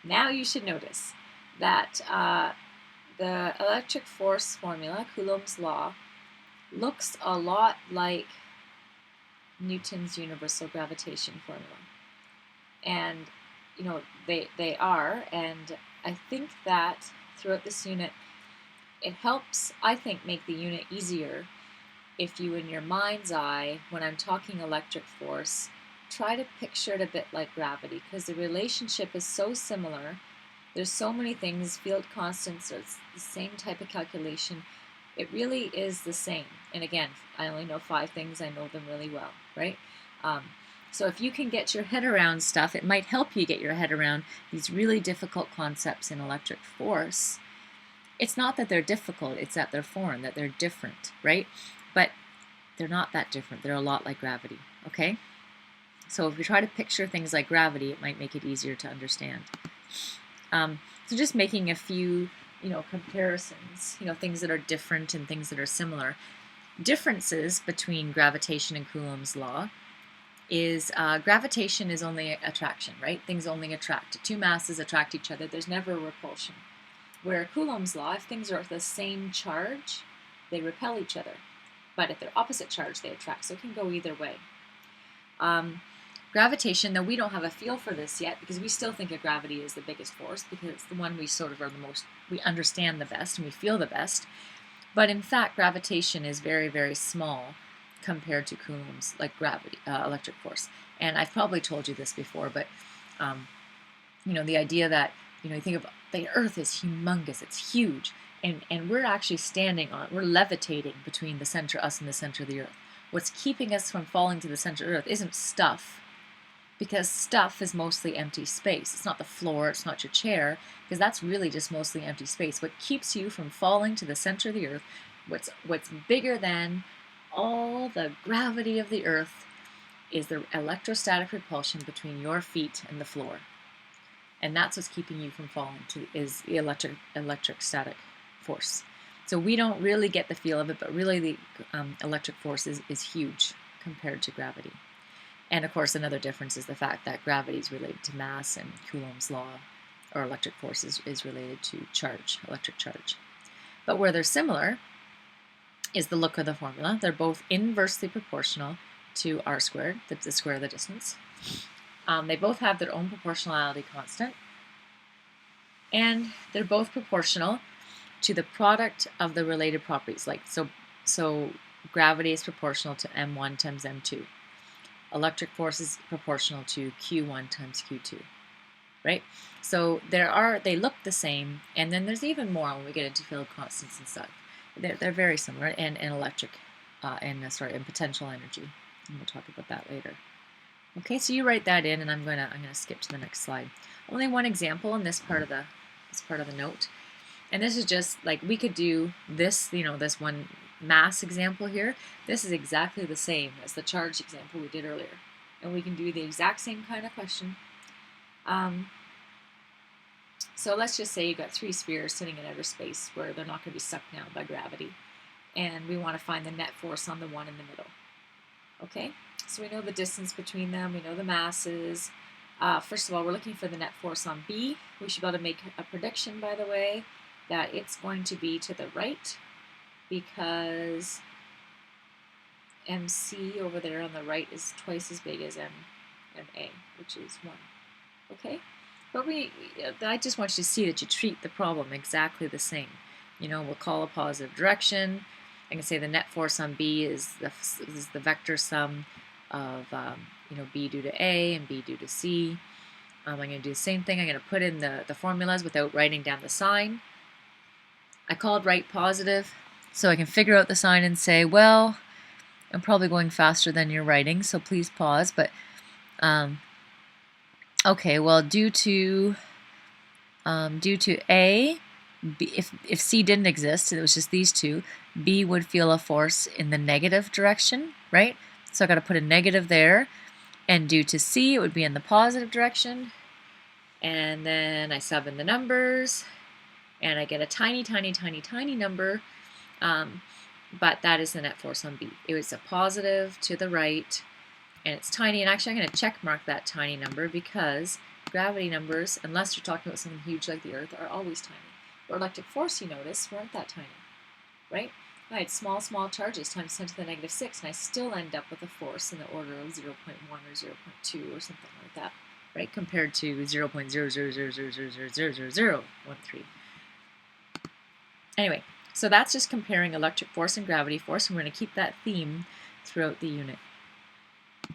Now you should notice that the electric force formula, Coulomb's law, looks a lot like Newton's universal gravitation formula. And, you know, they are, and I think that throughout this unit, it helps, I think, make the unit easier if you, in your mind's eye, when I'm talking electric force, try to picture it a bit like gravity, because the relationship is so similar. There's so many things, field constants, so it's the same type of calculation. It really is the same. And again, I only know 5 things, I know them really well, right? So if you can get your head around stuff, it might help you get your head around these really difficult concepts in electric force. It's not that they're difficult, it's that they're foreign, that they're different, right? But they're not that different. They're a lot like gravity, okay? So if you try to picture things like gravity, it might make it easier to understand. So just making a few, comparisons, things that are different and things that are similar. Differences between gravitation and Coulomb's law is gravitation is only attraction, right? Things only attract. Two masses attract each other. There's never repulsion. Where Coulomb's law, if things are of the same charge, they repel each other. But if they're opposite charge, they attract. So it can go either way. Gravitation, though we don't have a feel for this yet, because we still think of gravity as the biggest force, because it's the one we sort of are the most, we understand the best and we feel the best. But in fact, gravitation is very, very small compared to Coulomb's, like gravity, electric force. And I've probably told you this before, but the idea that, you think of the Earth is humongous, it's huge, and we're actually standing on, we're levitating between the center, us and the center of the Earth. What's keeping us from falling to the center of the Earth isn't stuff, because stuff is mostly empty space. It's not the floor, it's not your chair, because that's really just mostly empty space. What keeps you from falling to the center of the Earth, what's bigger than all the gravity of the Earth, is the electrostatic repulsion between your feet and the floor. And that's what's keeping you from falling, is the electrostatic force. So we don't really get the feel of it, but really the electric force is huge compared to gravity. And of course, another difference is the fact that gravity is related to mass, and Coulomb's law, or electric force, is related to charge, electric charge. But where they're similar is the look of the formula. They're both inversely proportional to r squared, the square of the distance. They both have their own proportionality constant, and they're both proportional to the product of the related properties. Like so gravity is proportional to m1 times m2. Electric force is proportional to q1 times q2, right? So they look the same, and then there's even more when we get into field constants and stuff. They're very similar, and electric, and potential energy. And we'll talk about that later. Okay, so you write that in, and I'm gonna skip to the next slide. Only one example in this part of the note, and this is just like we could do this. This one mass example here. This is exactly the same as the charge example we did earlier, and we can do the exact same kind of question. So let's just say you've got 3 spheres sitting in outer space where they're not going to be sucked down by gravity, and we want to find the net force on the one in the middle. Okay, so we know the distance between them, we know the masses. First of all, we're looking for the net force on B. We should be able to make a prediction, by the way, that it's going to be to the right, because MC over there on the right is twice as big as MA, which is 1. Okay? But I just want you to see that you treat the problem exactly the same. We'll call a positive direction. I can say the net force on B is the vector sum of B due to A and B due to C. I'm going to do the same thing. I'm going to put in the formulas without writing down the sign. I called right positive, so I can figure out the sign and say, well, I'm probably going faster than you're writing, so please pause. But okay, well, due to A, B, if C didn't exist, it was just these two, B would feel a force in the negative direction, right? So I got to put a negative there. And due to C, it would be in the positive direction. And then I sub in the numbers, and I get a tiny, tiny, tiny, tiny number. But that is the net force on B. It was a positive to the right, and it's tiny. And actually, I'm going to check mark that tiny number, because gravity numbers, unless you're talking about something huge like the Earth, are always tiny. Or electric force, you notice, weren't that tiny, right? I had small charges times 10 to the negative 6, and I still end up with a force in the order of 0.1 or 0.2 or something like that, right? Compared to 0.00000000013. Anyway, so that's just comparing electric force and gravity force, and we're going to keep that theme throughout the unit.